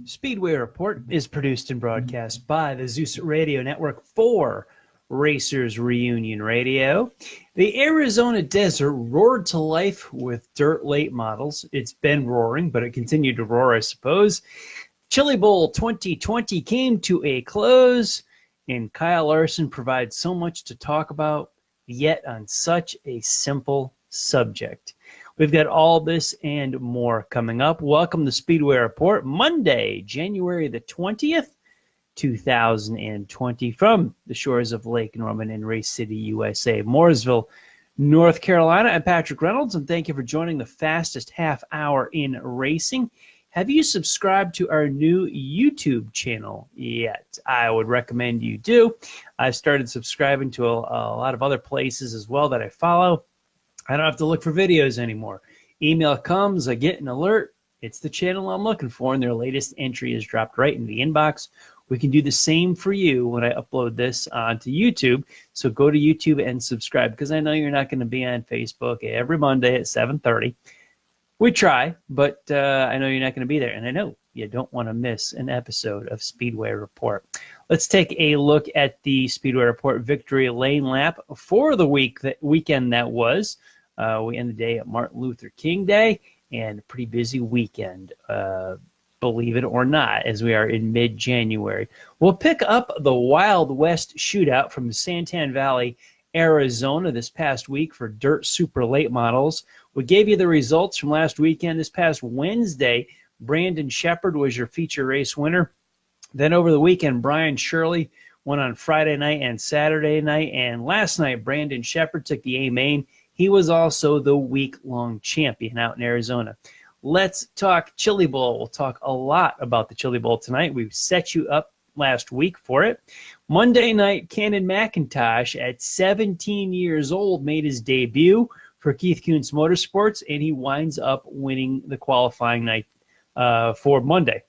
Speedway Report is produced and broadcast by the Zeus Radio Network for Racers Reunion Radio. The Arizona desert roared to life with dirt late models. It's been roaring, but it continued to roar, I suppose. Chili Bowl 2020 came to a close, and Kyle Larson provides so much to talk about, yet on such a simple subject. We've got all this and more coming up. Welcome to Speedway Report, Monday, January the 20th, 2020, from the shores of Lake Norman in Race City, USA, Mooresville, North Carolina. I'm Patrick Reynolds, and thank you for joining the fastest half hour in racing. Have you subscribed to our new YouTube channel yet? I would recommend you do. I've started subscribing to a lot of other places as well that I follow. I don't have to look for videos anymore. Email comes, I get an alert. It's the channel I'm looking for, and their latest entry is dropped right in the inbox. We can do the same for you when I upload this onto YouTube. So go to YouTube and subscribe, because I know you're not going to be on Facebook every Monday at 7:30. We try, but I know you're not going to be there, and I know you don't want to miss an episode of Speedway Report. Let's take a look at the Speedway Report Victory Lane Lap for the weekend that was. We end the day at Martin Luther King Day, and a pretty busy weekend, believe it or not, as we are in mid-January. We'll pick up the Wild West Shootout from Santan Valley, Arizona this past week for dirt super late models. We gave you the results from last weekend. This past Wednesday, Brandon Shepard was your feature race winner. Then over the weekend, Brian Shirley won on Friday night and Saturday night. And last night, Brandon Shepard took the A-Main. He was also the week-long champion out in Arizona. Let's talk Chili Bowl. We'll talk a lot about the Chili Bowl tonight. We've set you up last week for it. Monday night, Cannon McIntosh, at 17 years old, made his debut for Keith Kunz Motorsports, and he winds up winning the qualifying night for Monday.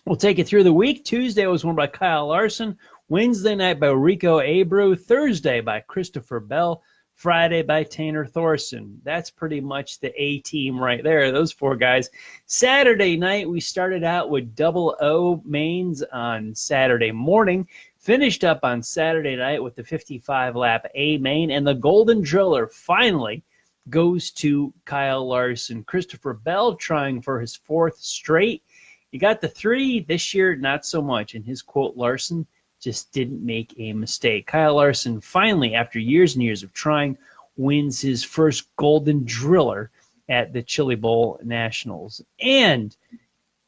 We'll take it through the week. Tuesday was won by Kyle Larson. Wednesday night by Rico Abreu. Thursday by Christopher Bell. Friday by Tanner Thorson. That's pretty much the A-team right there, those four guys. Saturday night, we started out with double O mains on Saturday morning, finished up on Saturday night with the 55-lap A-main, and the Golden Driller finally goes to Kyle Larson. Christopher Bell trying for his fourth straight. He got the 3 this year, not so much. And his quote, Larson just didn't make a mistake. Kyle Larson finally, after years and years of trying, wins his first Golden Driller at the Chili Bowl Nationals. And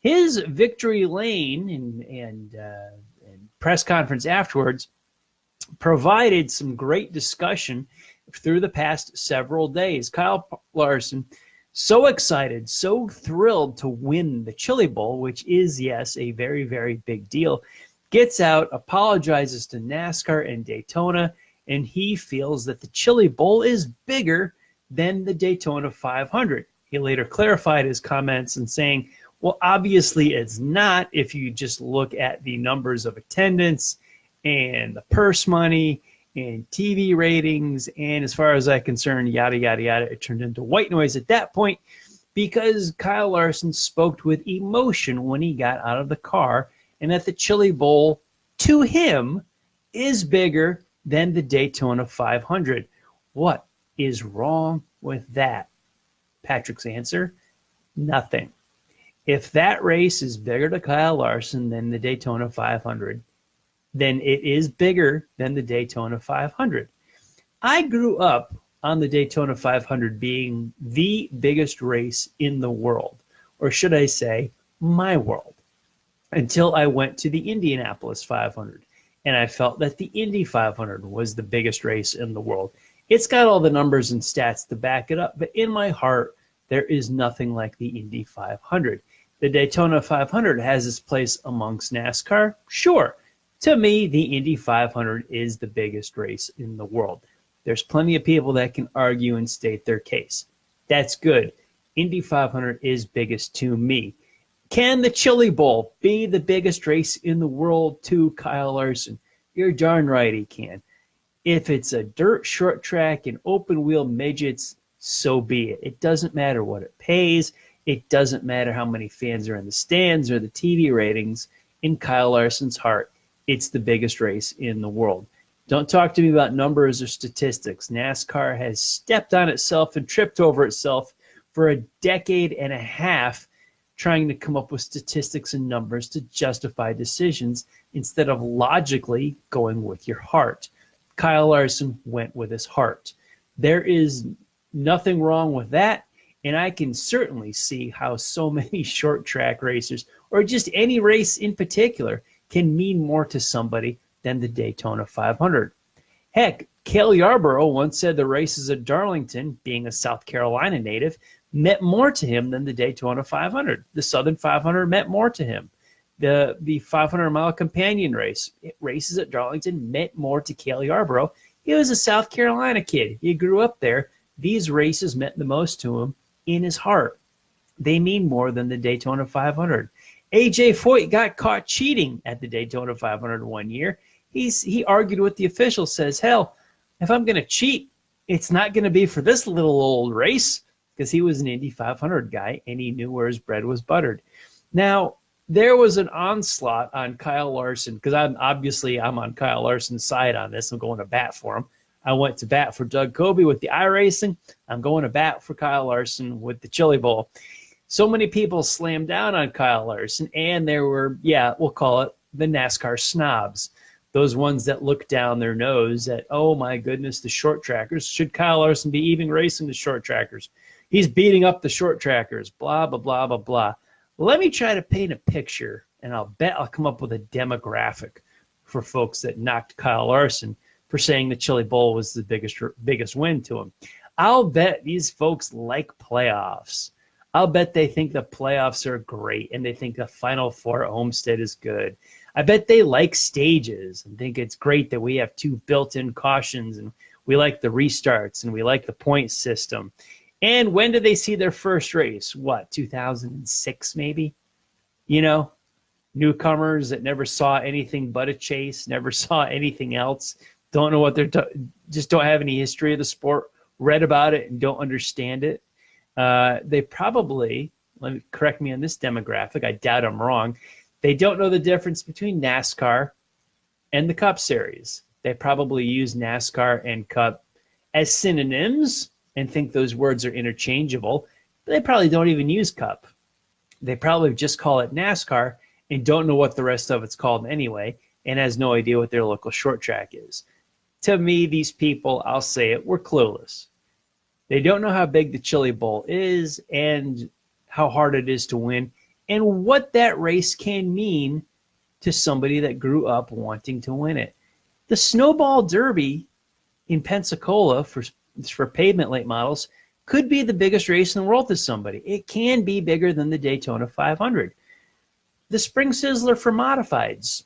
his victory lane and press conference afterwards provided some great discussion through the past several days. Kyle Larson, so excited, so thrilled to win the Chili Bowl, which is, yes, a very, very big deal, gets out, apologizes to NASCAR and Daytona, and he feels that the Chili Bowl is bigger than the Daytona 500. He later clarified his comments and saying, well, obviously it's not if you just look at the numbers of attendance and the purse money and TV ratings, and as far as I'm concerned, yada, yada, yada. It turned into white noise at that point because Kyle Larson spoke with emotion when he got out of the car, and that the Chili Bowl, to him, is bigger than the Daytona 500. What is wrong with that? Patrick's answer, nothing. If that race is bigger to Kyle Larson than the Daytona 500, then it is bigger than the Daytona 500. I grew up on the Daytona 500 being the biggest race in the world, or should I say, my world, until I went to the Indianapolis 500, and I felt that the Indy 500 was the biggest race in the world. It's got all the numbers and stats to back it up, but in my heart, there is nothing like the Indy 500. The Daytona 500 has its place amongst NASCAR, sure. To me, the Indy 500 is the biggest race in the world. There's plenty of people that can argue and state their case. That's good. Indy 500 is biggest to me. Can the Chili Bowl be the biggest race in the world to Kyle Larson? You're darn right he can. If it's a dirt short track and open wheel midgets, so be it. It doesn't matter what it pays. It doesn't matter how many fans are in the stands or the TV ratings. In Kyle Larson's heart, it's the biggest race in the world. Don't talk to me about numbers or statistics. NASCAR has stepped on itself and tripped over itself for a decade and a half trying to come up with statistics and numbers to justify decisions instead of logically going with your heart. Kyle Larson went with his heart. There is nothing wrong with that, and I can certainly see how so many short track racers, or just any race in particular, can mean more to somebody than the Daytona 500. Heck, Cale Yarborough once said the races at Darlington, being a South Carolina native, meant more to him than the Daytona 500. The Southern 500 meant more to him. The 500-mile companion races at Darlington meant more to Cale Yarborough. He was a South Carolina kid. He grew up there. These races meant the most to him in his heart. They mean more than the Daytona 500. A.J. Foyt got caught cheating at the Daytona 500 one year. He argued with the official, says, hell, if I'm going to cheat, it's not going to be for this little old race, because he was an Indy 500 guy and he knew where his bread was buttered. Now, there was an onslaught on Kyle Larson, because I'm on Kyle Larson's side on this. I'm going to bat for him. I went to bat for Doug Coby with the iRacing. I'm going to bat for Kyle Larson with the Chili Bowl. So many people slammed down on Kyle Larson, and there were, we'll call it the NASCAR snobs. Those ones that look down their nose at, oh my goodness, the short trackers. Should Kyle Larson be even racing the short trackers? He's beating up the short trackers, blah, blah, blah, blah, blah. Let me try to paint a picture, and I'll bet I'll come up with a demographic for folks that knocked Kyle Larson for saying the Chili Bowl was the biggest win to him. I'll bet these folks like playoffs. I'll bet they think the playoffs are great, and they think the Final Four at Homestead is good. I bet they like stages and think it's great that we have 2 built-in cautions, and we like the restarts, and we like the point system. And when did they see their first race? What, 2006 maybe? You know, newcomers that never saw anything but a chase, never saw anything else, don't know what just don't have any history of the sport, read about it and don't understand it. They probably, let me correct me on this demographic, I doubt I'm wrong, they don't know the difference between NASCAR and the Cup Series. They probably use NASCAR and Cup as synonyms and think those words are interchangeable. But they probably don't even use Cup. They probably just call it NASCAR and don't know what the rest of it's called anyway, and has no idea what their local short track is. To me, these people, I'll say it, were clueless. They don't know how big the Chili Bowl is and how hard it is to win and what that race can mean to somebody that grew up wanting to win it. The Snowball Derby in Pensacola for pavement late models could be the biggest race in the world to somebody. It can be bigger than the Daytona 500. The Spring Sizzler for modifieds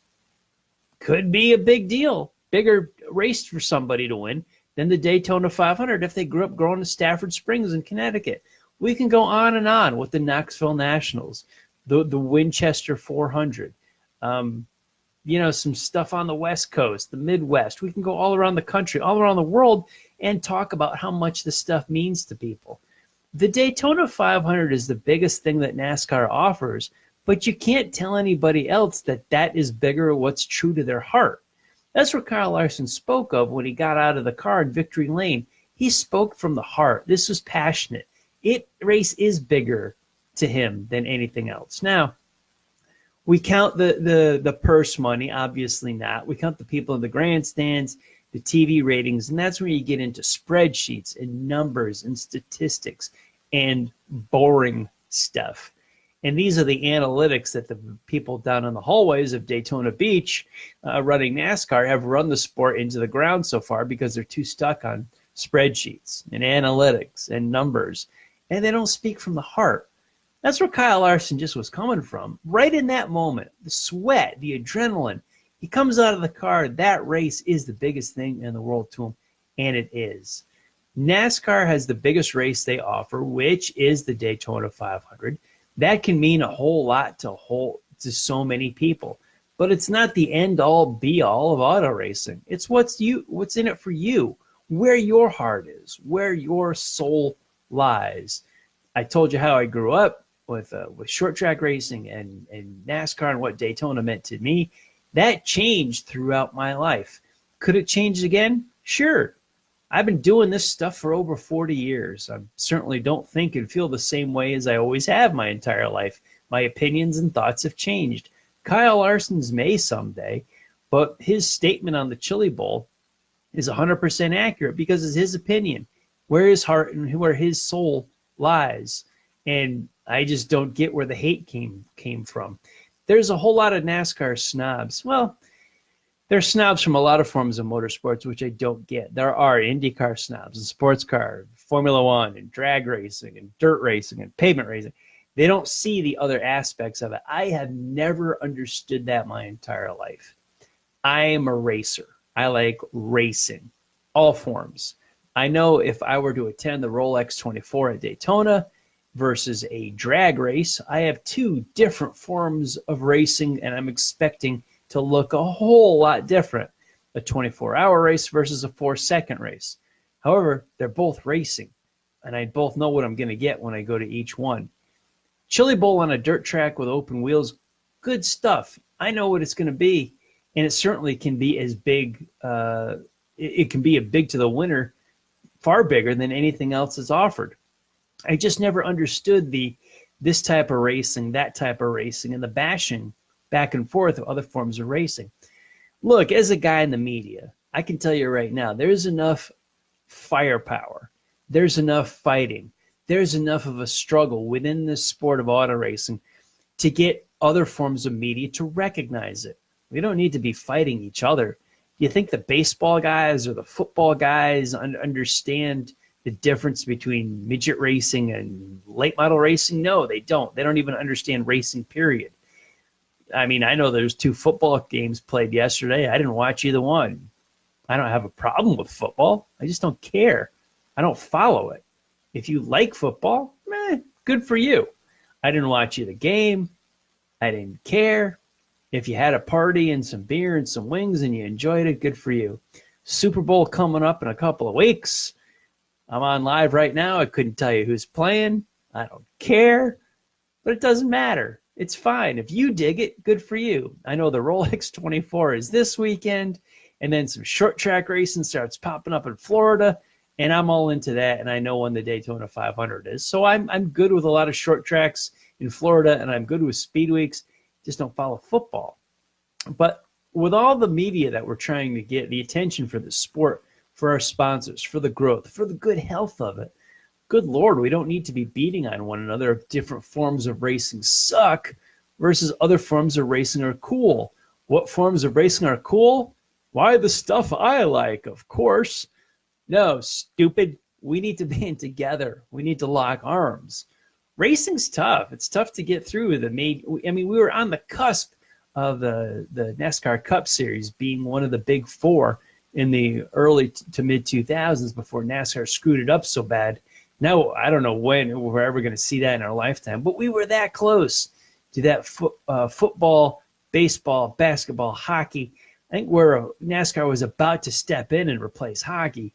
could be a big deal, bigger race for somebody to win than the Daytona 500 if they grew up going to Stafford Springs in Connecticut. We can go on and on with the Knoxville Nationals, the Winchester 400, some stuff on the West Coast, the Midwest. We can go all around the country, all around the world, and talk about how much this stuff means to people. The Daytona 500 is the biggest thing that NASCAR offers, but you can't tell anybody else that that is bigger or what's true to their heart. That's what Kyle Larson spoke of when he got out of the car in Victory Lane. He spoke from the heart. This was passionate. Race is bigger to him than anything else. Now, we count the purse money, obviously not. We count the people in the grandstands, the TV ratings, and that's where you get into spreadsheets and numbers and statistics and boring stuff. And these are the analytics that the people down in the hallways of Daytona Beach running NASCAR have run the sport into the ground so far because they're too stuck on spreadsheets and analytics and numbers, and they don't speak from the heart. That's where Kyle Larson just was coming from. Right in that moment, the sweat, the adrenaline, he comes out of the car. That race is the biggest thing in the world to him, and it is. NASCAR has the biggest race they offer, which is the Daytona 500. That can mean a whole lot to so many people, but it's not the end-all, be-all of auto racing. It's what's in it for you, where your heart is, where your soul lies. I told you how I grew up. with short track racing and NASCAR and what Daytona meant to me, that changed throughout my life. Could it change again? Sure. I've been doing this stuff for over 40 years. I certainly don't think and feel the same way as I always have my entire life. My opinions and thoughts have changed. Kyle Larson's may someday, but his statement on the Chili Bowl is 100% accurate because it's his opinion, where his heart and where his soul lies. And I just don't get where the hate came from. There's a whole lot of NASCAR snobs. Well, there's snobs from a lot of forms of motorsports, which I don't get. There are IndyCar snobs and sports car, Formula One and drag racing and dirt racing and pavement racing. They don't see the other aspects of it. I have never understood that my entire life. I am a racer. I like racing, all forms. I know if I were to attend the Rolex 24 at Daytona versus a drag race, I have two different forms of racing, and I'm expecting to look a whole lot different. A 24-hour race versus a 4-second race. However, they're both racing, and I both know what I'm going to get when I go to each one. Chili Bowl on a dirt track with open wheels, good stuff. I know what it's going to be, and it certainly can be as big. It can be a big to the winner, far bigger than anything else that's offered. I just never understood this type of racing, that type of racing, and the bashing back and forth of other forms of racing. Look, as a guy in the media, I can tell you right now, there's enough firepower. There's enough fighting. There's enough of a struggle within this sport of auto racing to get other forms of media to recognize it. We don't need to be fighting each other. Do you think the baseball guys or the football guys understand the difference between midget racing and late model racing? No, they don't. They don't even understand racing, period. I mean, I know there's 2 football games played yesterday. I didn't watch either one. I don't have a problem with football. I just don't care. I don't follow it. If you like football, good for you. I didn't watch either game. I didn't care. If you had a party and some beer and some wings and you enjoyed it, good for you. Super Bowl coming up in a couple of weeks. I'm on live right now. I couldn't tell you who's playing. I don't care. But it doesn't matter. It's fine. If you dig it, good for you. I know the Rolex 24 is this weekend, and then some short track racing starts popping up in Florida, and I'm all into that, and I know when the Daytona 500 is. So I'm good with a lot of short tracks in Florida, and I'm good with speed weeks. Just don't follow football. But with all the media that we're trying to get, the attention for the sport, for our sponsors, for the growth, for the good health of it, good Lord, we don't need to be beating on one another if different forms of racing suck versus other forms of racing are cool. What forms of racing are cool? Why, the stuff I like, of course. No, stupid. We need to band together. We need to lock arms. Racing's tough. It's tough to get through. We were on the cusp of the NASCAR Cup Series being one of the big 4 in the early to mid 2000s before NASCAR screwed it up so bad. Now, I don't know when we're ever going to see that in our lifetime, but we were that close to that football, baseball, basketball, hockey. I think where NASCAR was about to step in and replace hockey,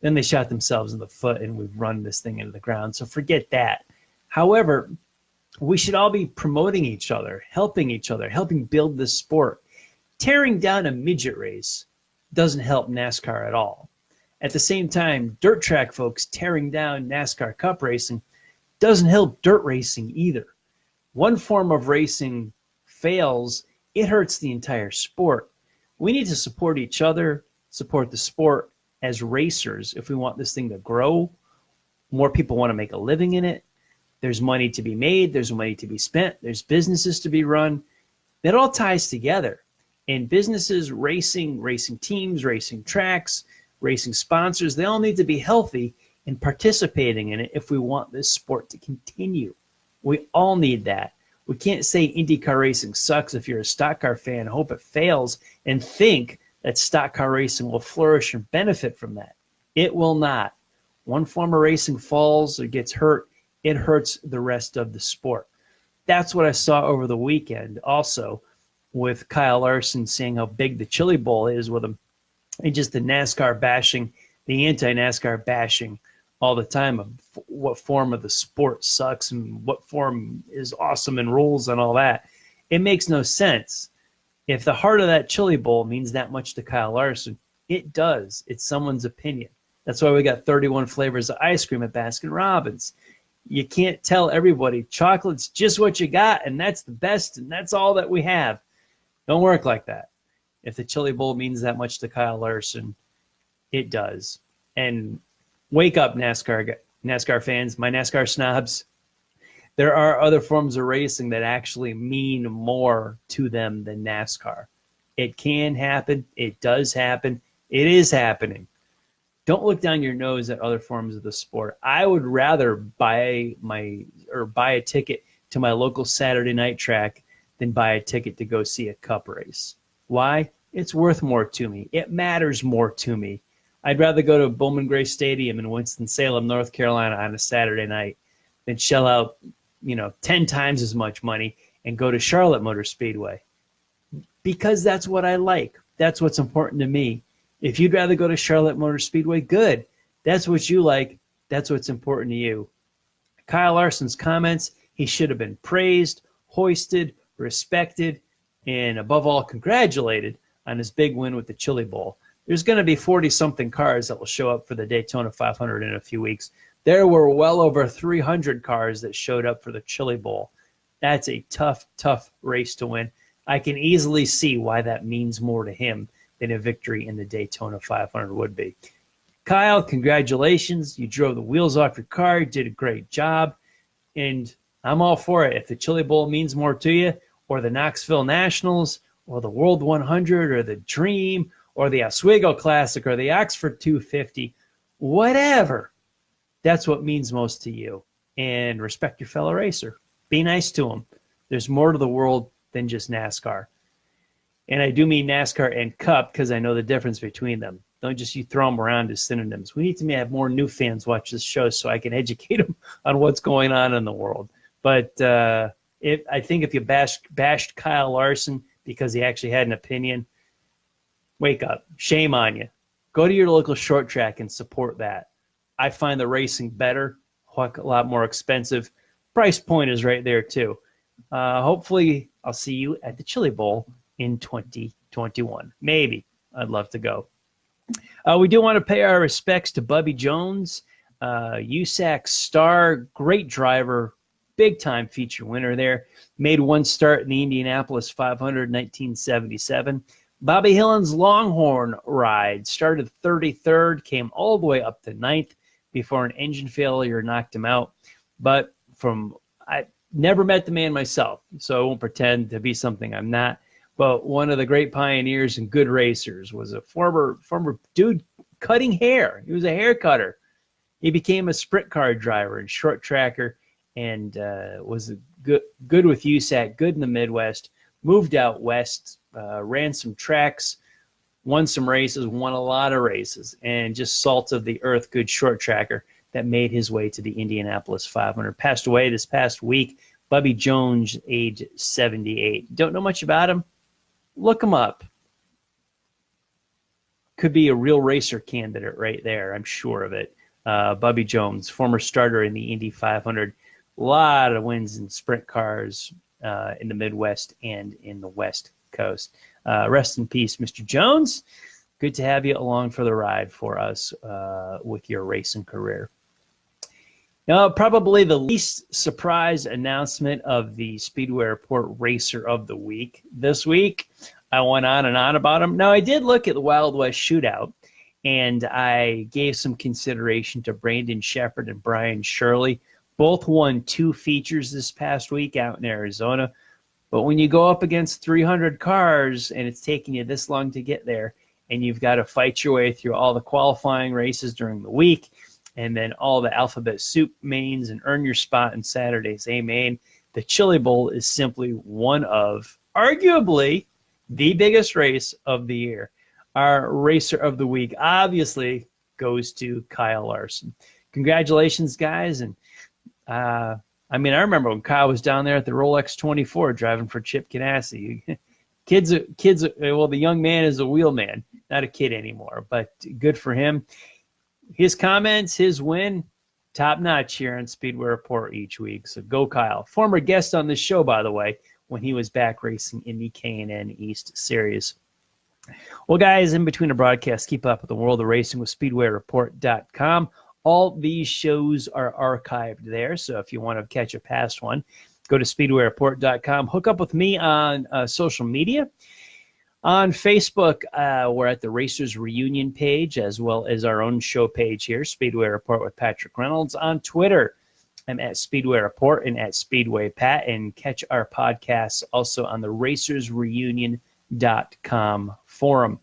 then they shot themselves in the foot and we've run this thing into the ground. So forget that. However, we should all be promoting each other, helping build this sport. Tearing down a midget race doesn't help NASCAR at all. At the same time, dirt track folks tearing down NASCAR Cup racing doesn't help dirt racing either. One form of racing fails, it hurts the entire sport. We need to support each other, support the sport as racers if we want this thing to grow. More people want to make a living in it. There's money to be made. There's money to be spent. There's businesses to be run. That all ties together. And businesses, racing teams, racing tracks, racing sponsors, they all need to be healthy and participating in it if we want this sport to continue. We all need that. We can't say IndyCar racing sucks if you're a stock car fan, hope it fails, and think that stock car racing will flourish and benefit from that. It will not. One form of racing falls or gets hurt, it hurts the rest of the sport. That's what I saw over the weekend also with Kyle Larson saying how big the Chili Bowl is with him. And just the NASCAR bashing, the anti-NASCAR bashing all the time of what form of the sport sucks and what form is awesome and rules and all that. It makes no sense. If the heart of that chili bowl means that much to Kyle Larson, it does. It's someone's opinion. That's why we got 31 flavors of ice cream at Baskin-Robbins. You can't tell everybody chocolate's just what you got, and that's the best, and that's all that we have. Don't work like that. If the chili bowl means that much to Kyle Larson, it does. And wake up, NASCAR fans, my NASCAR snobs. There are other forms of racing that actually mean more to them than NASCAR. It can happen. It does happen. It is happening. Don't look down your nose at other forms of the sport. I would rather buy a ticket to my local Saturday night track than buy a ticket to go see a cup race. Why? It's worth more to me. It matters more to me. I'd rather go to Bowman Gray Stadium in Winston-Salem, North Carolina on a Saturday night than shell out, 10 times as much money and go to Charlotte Motor Speedway. Because that's what I like. That's what's important to me. If you'd rather go to Charlotte Motor Speedway, good. That's what you like. That's what's important to you. Kyle Larson's comments, he should have been praised, hoisted, respected, and above all, congratulated on his big win with the Chili Bowl. There's going to be 40-something cars that will show up for the Daytona 500 in a few weeks. There were well over 300 cars that showed up for the Chili Bowl. That's a tough, tough race to win. I can easily see why that means more to him than a victory in the Daytona 500 would be. Kyle, congratulations. You drove the wheels off your car. You did a great job. And I'm all for it. If the Chili Bowl means more to you, or the Knoxville Nationals, or the World 100, or the Dream, or the Oswego Classic, or the Oxford 250, whatever, that's what means most to you. And respect your fellow racer. Be nice to them. There's more to the world than just NASCAR. And I do mean NASCAR and Cup because I know the difference between them. Don't just you throw them around as synonyms. We need to have more new fans watch this show so I can educate them on what's going on in the world. But I think if you bashed Kyle Larson because he actually had an opinion, wake up. Shame on you. Go to your local short track and support that. I find the racing better, a lot more expensive. Price point is right there too. Hopefully I'll see you at the Chili Bowl in 2021. Maybe. I'd love to go. We do want to pay our respects to Bubby Jones, USAC star, great driver, big-time feature winner there. Made one start in the Indianapolis 500 in 1977. Bobby Hillen's Longhorn ride started 33rd, came all the way up to 9th before an engine failure knocked him out. But I never met the man myself, so I won't pretend to be something I'm not. But one of the great pioneers and good racers was a former dude cutting hair. He was a hair cutter. He became a sprint car driver and short tracker and was good with USAC, good in the Midwest, moved out west, ran some tracks, won some races, won a lot of races, and just salt of the earth, good short tracker that made his way to the Indianapolis 500. Passed away this past week. Bubby Jones, age 78. Don't know much about him? Look him up. Could be a real racer candidate right there. I'm sure of it. Bubby Jones, former starter in the Indy 500. A lot of wins in sprint cars in the Midwest and in the West Coast. Rest in peace, Mr. Jones. Good to have you along for the ride for us with your racing career. Now, probably the least surprise announcement of the Speedway Report Racer of the Week this week. I went on and on about him. Now, I did look at the Wild West Shootout, and I gave some consideration to Brandon Shepard and Brian Shirley. Both won 2 features this past week out in Arizona. But when you go up against 300 cars and it's taking you this long to get there, and you've got to fight your way through all the qualifying races during the week, and then all the alphabet soup mains and earn your spot in Saturday's A main, the Chili Bowl is simply one of, arguably, the biggest race of the year. Our Racer of the Week obviously goes to Kyle Larson. Congratulations, guys. And I remember when Kyle was down there at the Rolex 24 driving for Chip Ganassi. Well, the young man is a wheelman, not a kid anymore, but good for him. his comments, his win, top notch here on Speedway Report each week. So go Kyle. Former guest on this show, by the way, when he was back racing in the K&N East Series. Well, guys, in between the broadcasts, keep up with the world of racing with SpeedwayReport.com. All these shows are archived there, so if you want to catch a past one, go to SpeedwayReport.com. Hook up with me on social media. On Facebook, we're at the Racers Reunion page, as well as our own show page here, Speedway Report with Patrick Reynolds. On Twitter, I'm at Speedway Report and at Speedway Pat, and catch our podcasts also on the RacersReunion.com forum.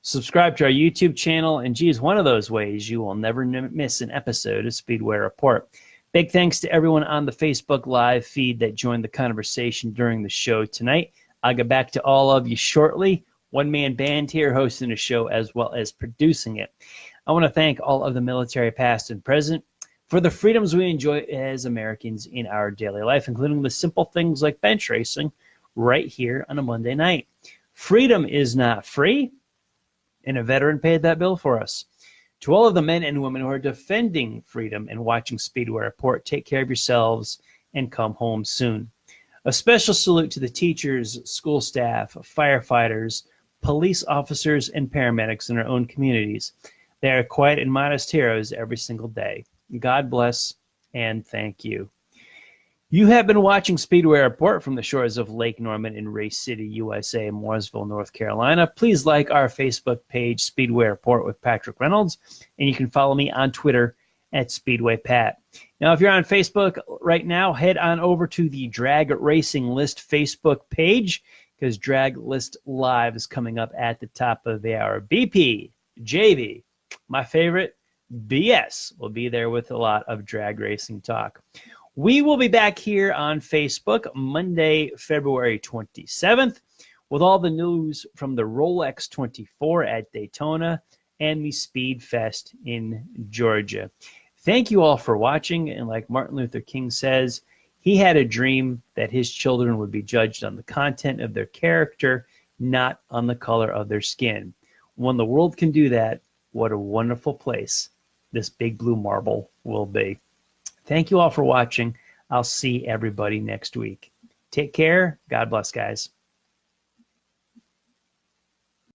Subscribe to our YouTube channel, and geez, one of those ways you will never miss an episode of Speedway Report. Big thanks to everyone on the Facebook Live feed that joined the conversation during the show tonight. I'll get back to all of you shortly. One-man band here hosting the show as well as producing it. I want to thank all of the military past and present for the freedoms we enjoy as Americans in our daily life, including the simple things like bench racing right here on a Monday night. Freedom is not free, and a veteran paid that bill for us. To all of the men and women who are defending freedom and watching Speedway Report, take care of yourselves and come home soon. A special salute to the teachers, school staff, firefighters, police officers, and paramedics in our own communities. They are quiet and modest heroes every single day. God bless and thank you. You have been watching Speedway Report from the shores of Lake Norman in Race City, USA, Mooresville, North Carolina. Please like our Facebook page, Speedway Report with Patrick Reynolds, and you can follow me on Twitter at Speedway Pat. Now, if you're on Facebook right now, head on over to the Drag Racing List Facebook page, because Drag List Live is coming up at the top of the hour. BP, JV, my favorite, BS, will be there with a lot of drag racing talk. We will be back here on Facebook Monday, February 27th, with all the news from the Rolex 24 at Daytona and the Speed Fest in Georgia. Thank you all for watching, and like Martin Luther King says, he had a dream that his children would be judged on the content of their character, not on the color of their skin. When the world can do that, what a wonderful place this big blue marble will be. Thank you all for watching. I'll see everybody next week. Take care. God bless, guys.